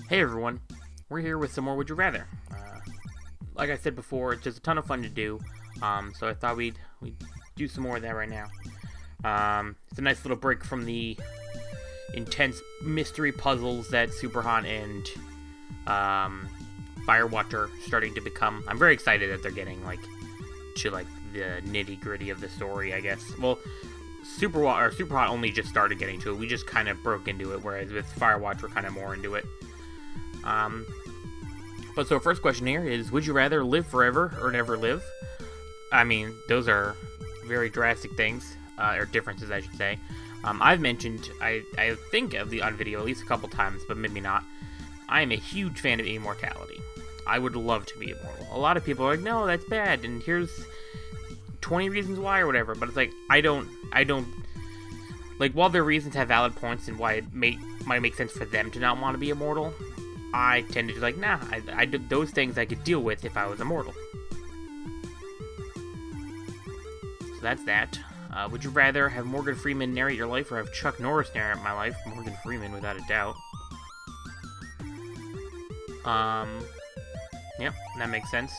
Hey everyone, we're here with some more Would You Rather. Like I said before, it's just a ton of fun to do, so I thought we'd do some more of that right now. It's a nice little break from the intense mystery puzzles that Superhot and Firewatch are starting to become. I'm very excited that they're getting to the nitty gritty of the story, I guess. Well, Superhot only just started getting to it. We just kind of broke into it, whereas with Firewatch we're kind of more into it. But so first question here is, would you rather live forever or never live? I mean, those are very drastic things, or differences, I should say. I've mentioned, I think on video at least a couple times, but maybe not. I am a huge fan of immortality. I would love to be immortal. A lot of people are like, no, that's bad, and here's 20 reasons why or whatever, but it's like, I don't, while their reasons have valid points and why it might make sense for them to not want to be immortal, I tend to be nah, those things I could deal with if I was immortal. So that's that. Would you rather have Morgan Freeman narrate your life or have Chuck Norris narrate my life? Morgan Freeman, without a doubt. Yep, that makes sense.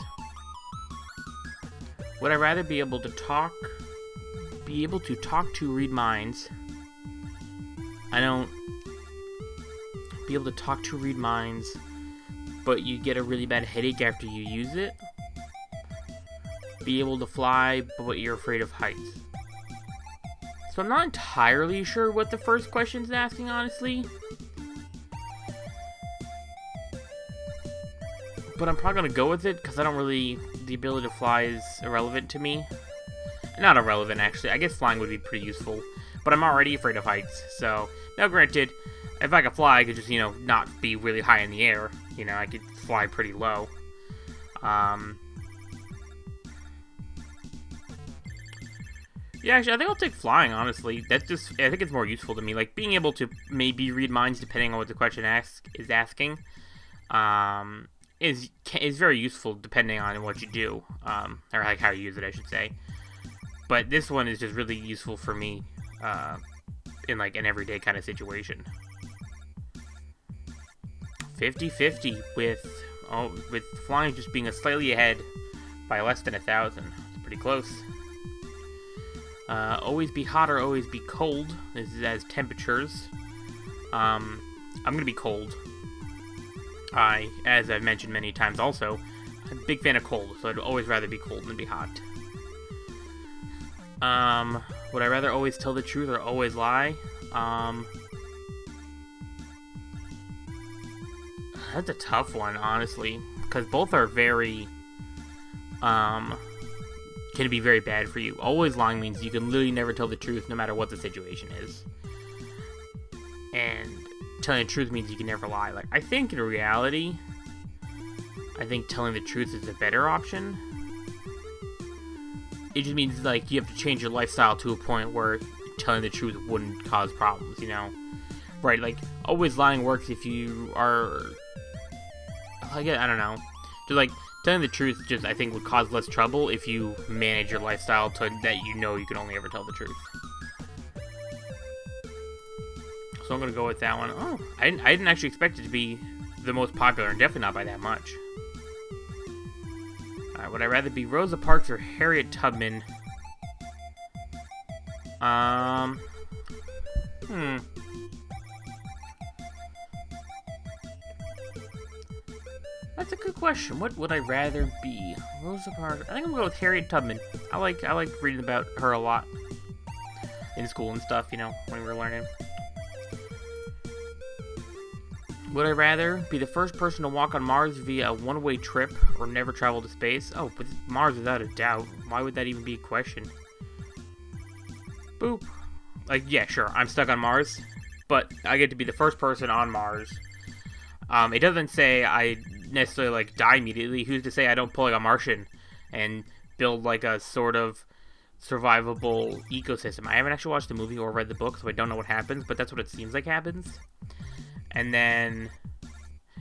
Would I rather be able to talk to read minds? I don't be able to talk to read minds, but you get a really bad headache after you use it. Be able to fly, but you're afraid of heights. So I'm not entirely sure what the first question's asking, honestly. But I'm probably going to go with it, because the ability to fly is irrelevant to me. Not irrelevant, actually. I guess flying would be pretty useful. But I'm already afraid of heights, so... Now, granted, if I could fly, I could just, not be really high in the air. I could fly pretty low. Yeah, actually, I think I'll take flying, honestly. I think it's more useful to me. Being able to maybe read minds depending on what the question is asking, is very useful depending on what you do. Or, how you use it, I should say. But this one is just really useful for me, in, an everyday kind of situation. 50-50 with flying just being slightly ahead by less than 1,000. It's pretty close. Always be hot or always be cold. This is as temperatures. I'm gonna be cold. As I've mentioned many times also, I'm a big fan of cold, so I'd always rather be cold than be hot. Would I rather always tell the truth or always lie? That's a tough one, honestly, because both are very, can be very bad for you. Always lying means you can literally never tell the truth no matter what the situation is. And telling the truth means you can never lie. I think in reality, telling the truth is a better option. It just means, you have to change your lifestyle to a point where telling the truth wouldn't cause problems, Right, always lying works if you are... I don't know. Just, telling the truth just, I think, would cause less trouble if you manage your lifestyle to that you can only ever tell the truth. So I'm going to go with that one. Oh, I didn't actually expect it to be the most popular, and definitely not by that much. Alright, would I rather be Rosa Parks or Harriet Tubman? That's a good question. What would I rather be? Rosa Parks? I think I'm going to go with Harriet Tubman. I like reading about her a lot. In school and stuff, when we were learning. Would I rather be the first person to walk on Mars via a one-way trip or never travel to space? Oh, but Mars without a doubt. Why would that even be a question? Boop. Yeah, sure, I'm stuck on Mars, but I get to be the first person on Mars. It doesn't say I necessarily, die immediately. Who's to say I don't pull a Martian and build, a sort of survivable ecosystem? I haven't actually watched the movie or read the book, so I don't know what happens, but that's what it seems like happens. And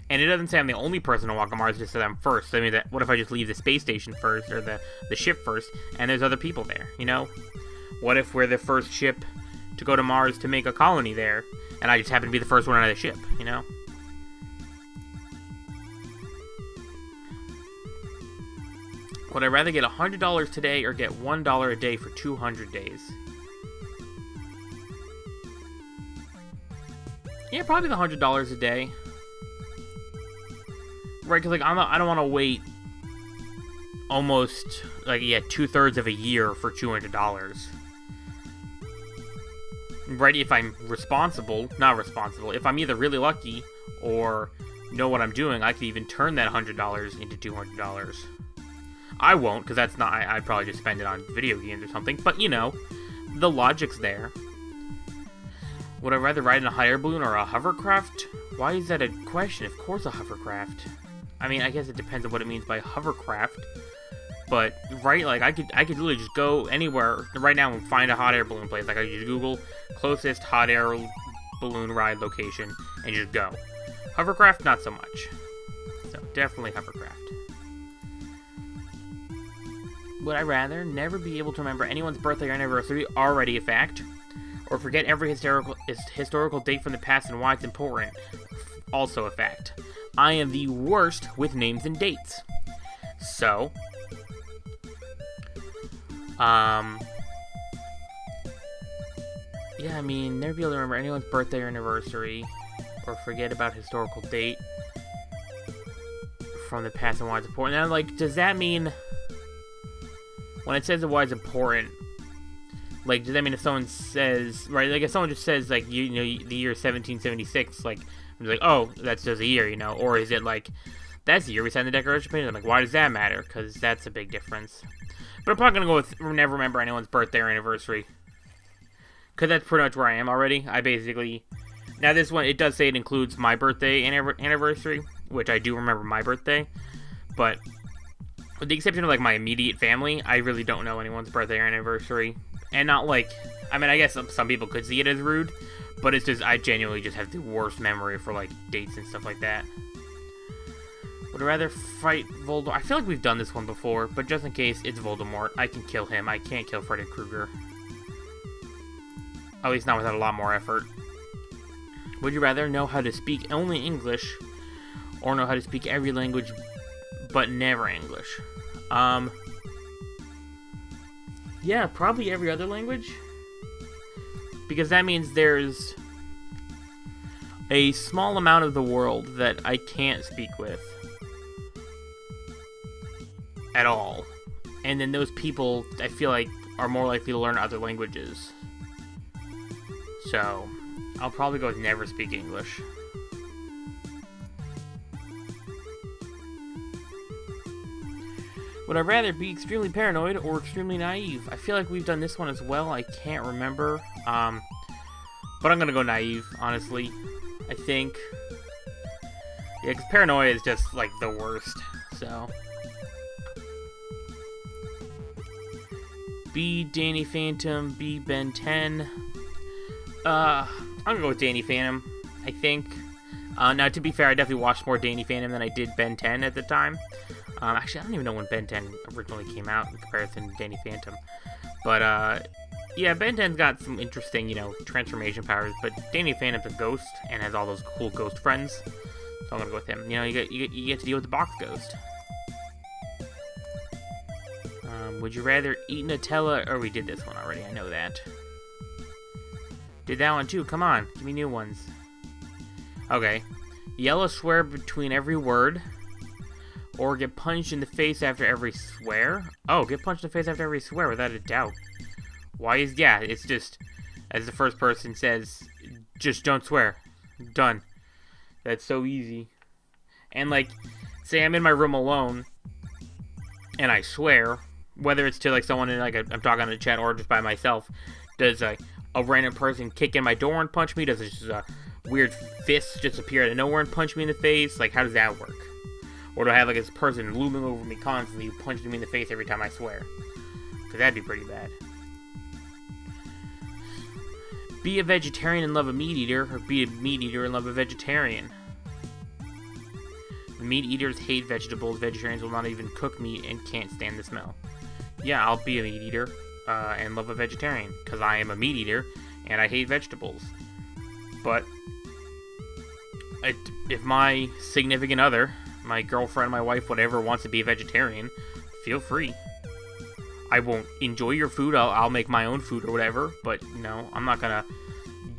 it doesn't say I'm the only person to walk on Mars, it just says I'm first. So, what if I just leave the space station first, or the ship first, and there's other people there, What if we're the first ship to go to Mars to make a colony there, and I just happen to be the first one on the ship, Would I rather get $100 today or get $1 a day for 200 days? Yeah, probably the $100 a day. Right, because, like, I don't want to wait almost, like, yeah, 2/3 of a year for $200. Right, if I'm not responsible, if I'm either really lucky or know what I'm doing, I could even turn that $100 into $200. I won't, because that's not, I'd probably just spend it on video games or something, but, you know, the logic's there. Would I rather ride in a hot air balloon or a hovercraft? Why is that a question? Of course a hovercraft. I mean, I guess it depends on what it means by hovercraft. But, right, like, I could literally just go anywhere right now and find a hot air balloon place. Like, I could just Google closest hot air balloon ride location and just go. Hovercraft, not so much. So, definitely hovercraft. Would I rather never be able to remember anyone's birthday or anniversary, already a fact, or forget every historical date from the past and why it's important, also a fact? I am the worst with names and dates. So, yeah, I mean, never be able to remember anyone's birthday or anniversary, or forget about historical date from the past and why it's important. Now, like, does that mean, when it says why it's important, like, does that mean if someone says, right, like, if someone just says, like, you know, the year 1776, like, I'm just like, oh, that's just a year, you know, or is it like, that's the year we signed the Declaration of Independence? I'm like, why does that matter? Because that's a big difference. But I'm probably going to go with never remember anyone's birthday or anniversary. Because that's pretty much where I am already. I basically, now this one, it does say it includes my birthday and anniversary, which I do remember my birthday. But with the exception of, like, my immediate family, I really don't know anyone's birthday or anniversary. And not, like, I mean, I guess some people could see it as rude, but it's just, I genuinely just have the worst memory for, like, dates and stuff like that. Would I rather fight Voldemort? I feel like we've done this one before, but just in case, it's Voldemort. I can kill him. I can't kill Freddy Krueger. At least not without a lot more effort. Would you rather know how to speak only English, or know how to speak every language, but never English? Yeah, probably every other language. Because that means there's a small amount of the world that I can't speak with at all. And then those people, I feel like, are more likely to learn other languages. So, I'll probably go with never speak English. Would I rather be extremely paranoid or extremely naive? I feel like we've done this one as well. I can't remember. But I'm gonna go naive, honestly. I think. Yeah, because paranoia is just, like, the worst. So. B. Danny Phantom. B. Ben 10. I'm gonna go with Danny Phantom, I think. Now, to be fair, I definitely watched more Danny Phantom than I did Ben 10 at the time. Actually, I don't even know when Ben 10 originally came out in comparison to Danny Phantom. But, yeah, Ben 10's got some interesting, you know, transformation powers, but Danny Phantom's a ghost and has all those cool ghost friends. So I'm gonna go with him. You know, you get to deal with the box ghost. Would you rather eat Nutella, or we did this one already, I know that. Did that one too, come on, give me new ones. Okay. Yell a swear between every word, or get punched in the face after every swear? Oh, get punched in the face after every swear, without a doubt. Why is, yeah, it's just, as the first person says, just don't swear. Done. That's so easy. And, like, say I'm in my room alone, and I swear, whether it's to, like, someone in, like, I'm talking on a chat or just by myself, does, like, a random person kick in my door and punch me? Does just a weird fist just appear out of nowhere and punch me in the face? Like, how does that work? Or do I have, like, this person looming over me constantly, punching me in the face every time I swear? Because that'd be pretty bad. Be a vegetarian and love a meat eater, or be a meat eater and love a vegetarian. Meat eaters hate vegetables. Vegetarians will not even cook meat and can't stand the smell. Yeah, I'll be a meat eater and love a vegetarian, because I am a meat eater and I hate vegetables. But if my significant other, my girlfriend, my wife, whatever, wants to be a vegetarian, feel free. I won't enjoy your food. I'll make my own food or whatever. But no, I'm not gonna.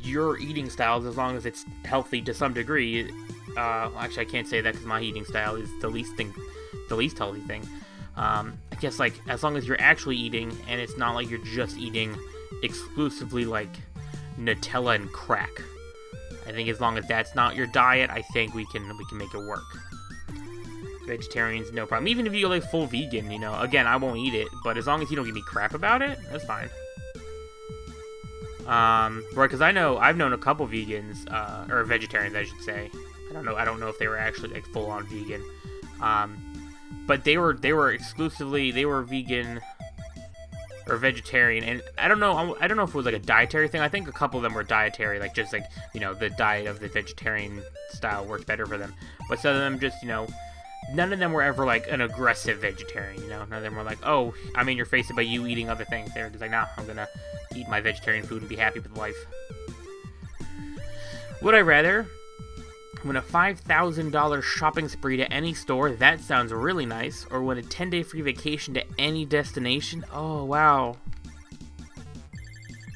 Your eating styles, as long as it's healthy to some degree. Actually, I can't say that because my eating style is the least healthy thing. I guess like as long as you're actually eating and it's not like you're just eating exclusively like Nutella and crack. I think as long as that's not your diet, I think we can make it work. Vegetarians, no problem. Even if you go like full vegan, you know, again, I won't eat it, but as long as you don't give me crap about it, that's fine. Right, because I've known a couple vegans, or vegetarians, I should say. I don't know if they were actually like full on vegan. But they were vegan or vegetarian, and I don't know if it was like a dietary thing. I think a couple of them were dietary, like just like, you know, the diet of the vegetarian style works better for them. But some of them just, you know, none of them were ever like an aggressive vegetarian, you know. None of them were like, oh, I'm in your face about you eating other things. They were just like, nah, I'm gonna eat my vegetarian food and be happy with life. Would I rather win a $5,000 shopping spree to any store? That sounds really nice. Or win a 10-day free vacation to any destination? Oh, wow.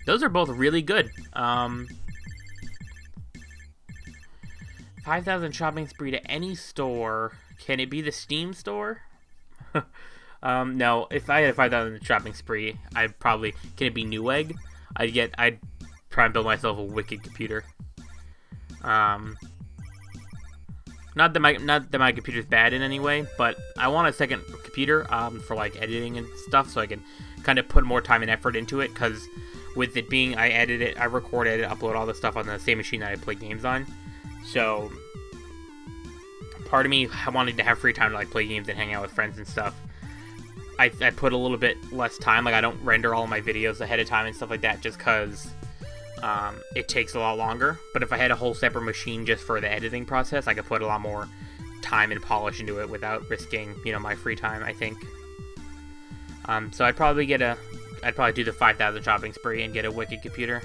Those are both really good. 5,000 shopping spree to any store. Can it be the Steam store? No. If I had a 5,000 shopping spree, I'd probably... Can it be Newegg? I'd try and build myself a wicked computer. Not that my computer's bad in any way, but I want a second computer for like editing and stuff, so I can kind of put more time and effort into it. Because with it being, I record, edit, upload all the stuff on the same machine that I play games on. So part of me wanting to have free time to like play games and hang out with friends and stuff. I put a little bit less time. Like I don't render all of my videos ahead of time and stuff like that, just because. It takes a lot longer, but if I had a whole separate machine just for the editing process, I could put a lot more time and polish into it without risking, you know, my free time, I think. So I'd probably do the 5,000 shopping spree and get a wicked computer.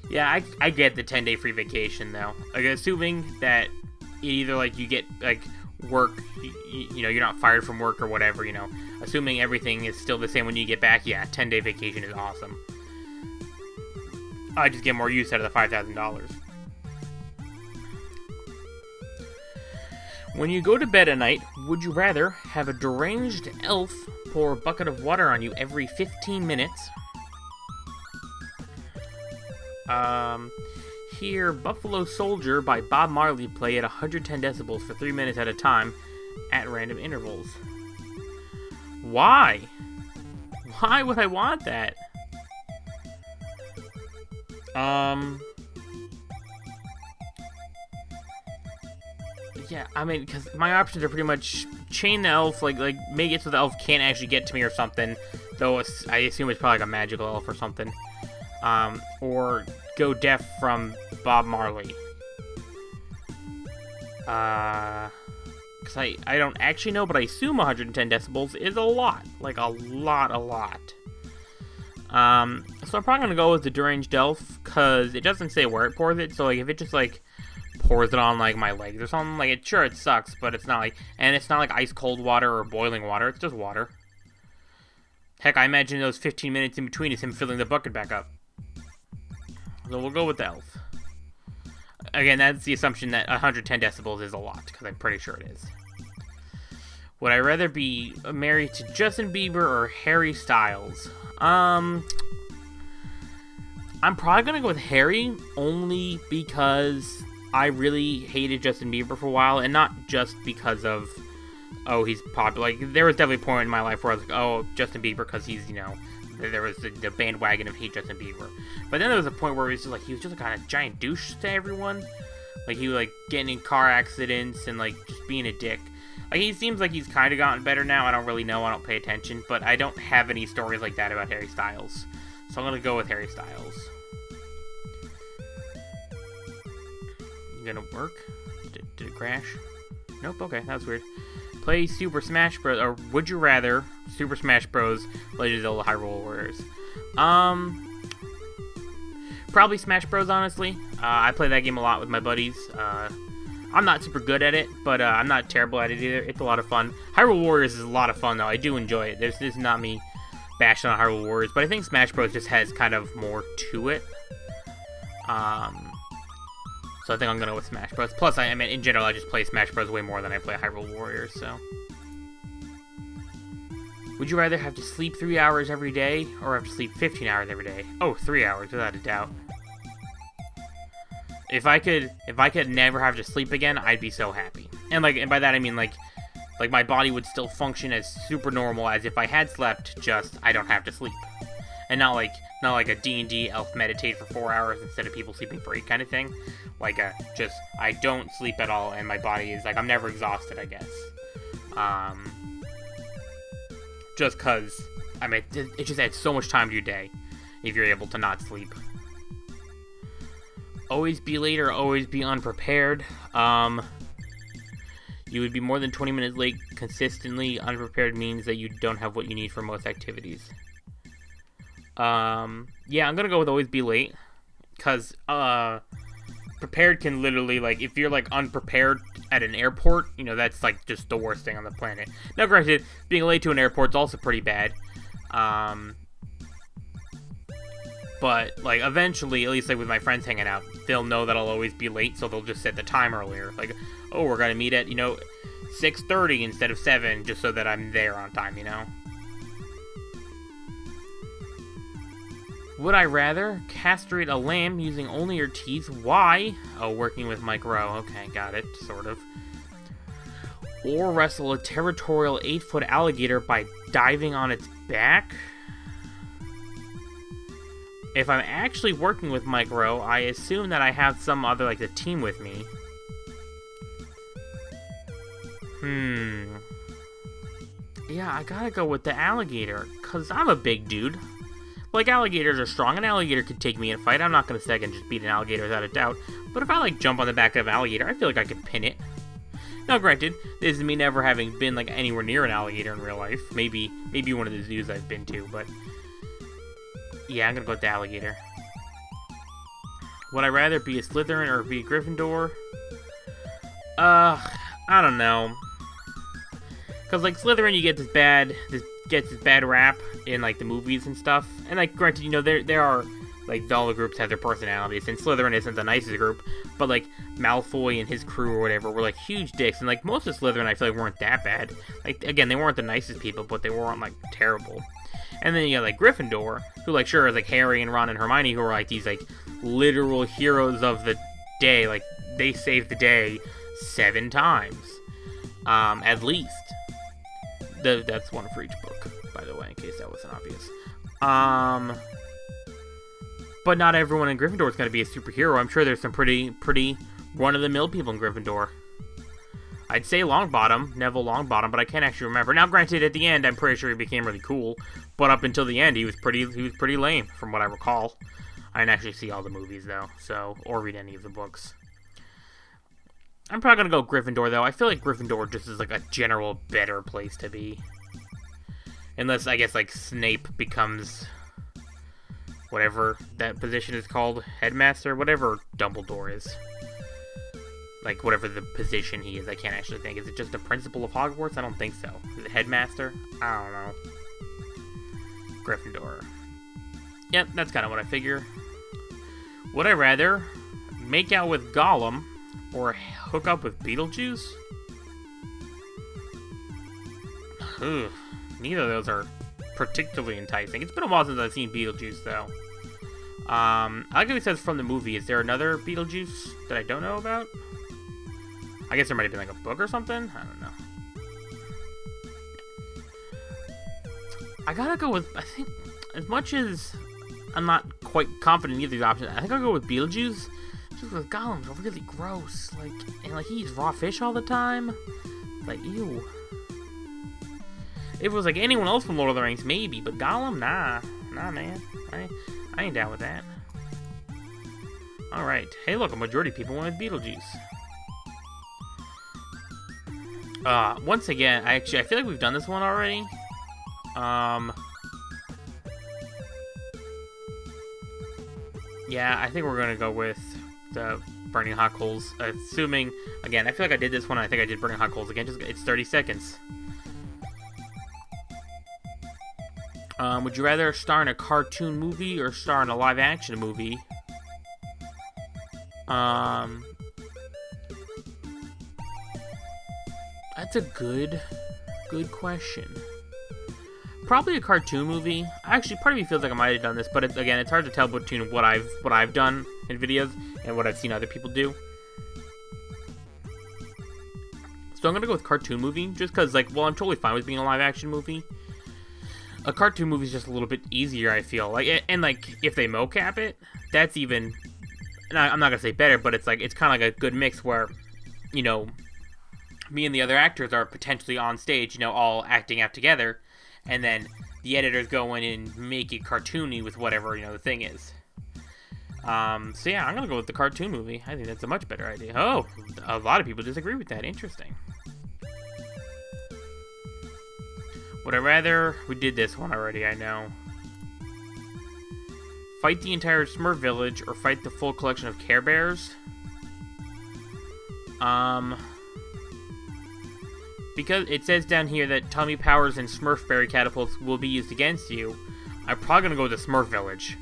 Yeah, I get the 10-day free vacation though. Like, assuming that either like you get like work, you know, you're not fired from work or whatever, you know. Assuming everything is still the same when you get back, yeah, 10-day vacation is awesome. I just get more use out of the $5,000. When you go to bed at night, would you rather have a deranged elf pour a bucket of water on you every 15 minutes? Hear Buffalo Soldier by Bob Marley play at 110 decibels for 3 minutes at a time at random intervals. Why? Why would I want that? Yeah, I mean, because my options are pretty much chain the elf, like make it so the elf can't actually get to me or something, though I assume it's probably like a magical elf or something, or go deaf from Bob Marley. Because I don't actually know, but I assume 110 decibels is a lot, like a lot. So I'm probably gonna go with the deranged elf, cause it doesn't say where it pours it. So like if it just like pours it on like my legs or something, like it sucks, but it's not like, and it's not like ice cold water or boiling water. It's just water. Heck, I imagine those 15 minutes in between is him filling the bucket back up. So we'll go with the elf. Again, that's the assumption that 110 decibels is a lot, because I'm pretty sure it is. Would I rather be married to Justin Bieber or Harry Styles? I'm probably gonna go with Harry, only because I really hated Justin Bieber for a while, and not just because of, oh, he's popular. Like, there was definitely a point in my life where I was like, oh, Justin Bieber, because he's, you know, there was the bandwagon of hate Justin Bieber. But then there was a point where he was just like kind of giant douche to everyone. Like, he was like getting in car accidents and like just being a dick. Like, he seems like he's kind of gotten better now. I don't really know. I don't pay attention. But I don't have any stories like that about Harry Styles. So I'm going to go with Harry Styles. You gonna work? Did it crash? Nope. Okay, that was weird. Play Super Smash Bros. Or would you rather Super Smash Bros. Legend of Zelda Hyrule Warriors? Probably Smash Bros. Honestly. I play that game a lot with my buddies. I'm not super good at it, but I'm not terrible at it either. It's a lot of fun. Hyrule Warriors is a lot of fun, though. I do enjoy it. This is not me bashing on Hyrule Warriors, but I think Smash Bros. Just has kind of more to it. So I think I'm going to go with Smash Bros. Plus, I mean, in general, I just play Smash Bros. Way more than I play Hyrule Warriors, so... Would you rather have to sleep 3 hours every day, or have to sleep 15 hours every day? Oh, 3 hours, without a doubt. If I could never have to sleep again, I'd be so happy. And by that I mean like my body would still function as super normal as if I had slept, just I don't have to sleep. And not like a D&D elf meditate for 4 hours instead of people sleeping for 8 kind of thing. Like just I don't sleep at all and my body is like I'm never exhausted, I guess. Just cause I mean it just adds so much time to your day if you're able to not sleep. Always be late or always be unprepared. You would be more than 20 minutes late consistently. Unprepared means that you don't have what you need for most activities. Yeah, I'm gonna go with always be late. Because, prepared can literally, like, if you're, like, unprepared at an airport, you know, that's, like, just the worst thing on the planet. Now, granted, being late to an airport's also pretty bad. But, like, eventually, at least, like, with my friends hanging out, they'll know that I'll always be late, so they'll just set the time earlier. Like, oh, we're gonna meet at, 6:30 instead of 7, just so that I'm there on time, Would I rather castrate a lamb using only your teeth? Why? Oh, working with Mike Rowe. Okay, got it, sort of. Or wrestle a territorial 8-foot alligator by diving on its back? If I'm actually working with Mike Rowe, I assume that I have some other, like, a team with me. Yeah, I gotta go with the alligator, because I'm a big dude. Like, alligators are strong. An alligator could take me in a fight. I'm not gonna say I can just beat an alligator without a doubt. But if I, like, jump on the back of an alligator, I feel like I could pin it. Now, granted, this is me never having been, like, anywhere near an alligator in real life. Maybe one of the zoos I've been to, but... yeah, I'm gonna go with the alligator. Would I rather be a Slytherin or be a Gryffindor? I don't know. Cause like Slytherin, you get this bad rap in like the movies and stuff. And like, granted, there are like all the groups have their personalities, and Slytherin isn't the nicest group, but like Malfoy and his crew or whatever were like huge dicks, and like most of Slytherin I feel like weren't that bad. Like again, they weren't the nicest people, but they weren't like terrible. And then you got like Gryffindor, who like sure is like Harry and Ron and Hermione, who are like these like literal heroes of the day. Like they saved the day 7 times, at least. That's one for each book, by the way, in case that wasn't obvious. But not everyone in Gryffindor is going to be a superhero. I'm sure there's some pretty run-of-the-mill people in Gryffindor. I'd say Longbottom, Neville Longbottom, but I can't actually remember. Now, granted, at the end, I'm pretty sure he became really cool, but up until the end, he was pretty lame, from what I recall. I didn't actually see all the movies, though, or read any of the books. I'm probably gonna go Gryffindor, though. I feel like Gryffindor just is, like, a general better place to be. Unless, I guess, like, Snape becomes whatever that position is called, headmaster, whatever Dumbledore is. Like, whatever the position he is, I can't actually think. Is it just the principal of Hogwarts? I don't think so. Is it headmaster? I don't know. Gryffindor. Yep, that's kind of what I figure. Would I rather make out with Gollum or hook up with Beetlejuice? Ugh, neither of those are particularly enticing. It's been a while since I've seen Beetlejuice, though. I like how he says from the movie. Is there another Beetlejuice that I don't know about? I guess there might have been like a book or something. I don't know. I gotta go with, I think, as much as I'm not quite confident in either of these options, I think I'll go with Beetlejuice. Just because Gollum's really gross. Like, and like he eats raw fish all the time. Like, ew. If it was like anyone else from Lord of the Rings, maybe, but Gollum, nah. Nah, man. I ain't down with that. Alright. Hey, look, a majority of people wanted Beetlejuice. Once again, I feel like we've done this one already. Yeah, I think we're gonna go with the burning hot coals. Assuming, again, I feel like I did this one. I think I did burning hot coals again. It's 30 seconds. Would you rather star in a cartoon movie or star in a live action movie? That's a good question. Probably a cartoon movie. Actually, part of me feels like I might have done this, but it's hard to tell between what I've done in videos and what I've seen other people do. So I'm gonna go with cartoon movie, just because, like, well, I'm totally fine with being a live action movie. A cartoon movie is just a little bit easier, I feel like, and like if they mocap it, that's even. I'm not gonna say better, but it's kind of like a good mix where, you know, me and the other actors are potentially on stage, you know, all acting out together, and then the editors go in and make it cartoony with whatever, you know, the thing is. So yeah, I'm gonna go with the cartoon movie. I think that's a much better idea. Oh, a lot of people disagree with that. Interesting. Would I rather... We did this one already, I know. Fight the entire Smurf village or fight the full collection of Care Bears? Because it says down here that Tummy Powers and Smurfberry catapults will be used against you, I'm probably gonna go with the Smurf village.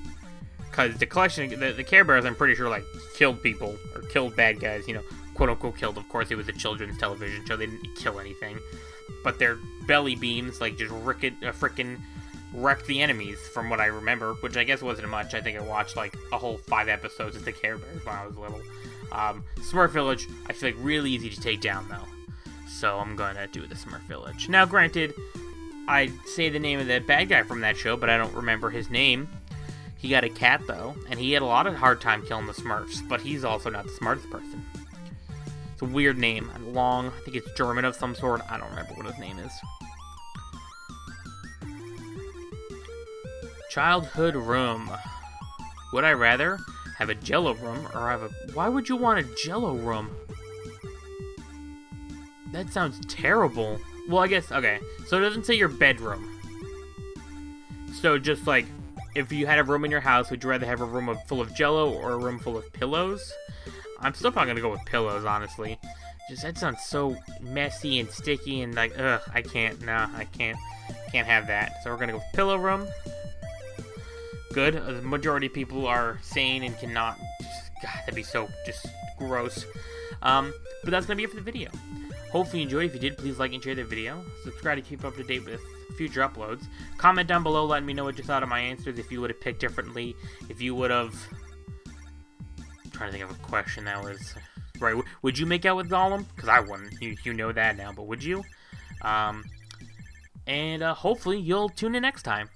Because the collection, the Care Bears, I'm pretty sure, like, killed people, or killed bad guys, you know, quote-unquote killed. Of course, it was a children's television show, they didn't kill anything. But their belly beams, like, just frickin' wrecked the enemies, from what I remember, which I guess wasn't much. I think I watched, like, a whole 5 episodes of the Care Bears when I was little. Smurf Village, I feel like really easy to take down, though. So I'm gonna do the Smurf Village. Now, granted, I say the name of the bad guy from that show, but I don't remember his name. He got a cat, though, and he had a lot of hard time killing the Smurfs, but he's also not the smartest person. It's a weird name, and long, I think it's German of some sort, I don't remember what his name is. Childhood room. Would I rather have a Jello room, or have a... Why would you want a Jello room? That sounds terrible. Well, I guess, okay, so it doesn't say your bedroom. So just, like, if you had a room in your house, would you rather have a room full of Jello or a room full of pillows? I'm still probably gonna go with pillows, honestly. Just, that sounds so messy and sticky and like, ugh, I can't have that. So we're gonna go with pillow room. Good. The majority of people are sane and cannot. God, that'd be so just gross. But that's gonna be it for the video. Hopefully you enjoyed. If you did, please like and share the video. Subscribe to keep up to date with future uploads. Comment down below letting me know what you thought of my answers, if you would have picked differently, if you would have... I'm trying to think of a question that was... Right, would you make out with Gollum? Because I wouldn't. You know that now, but would you? And hopefully you'll tune in next time.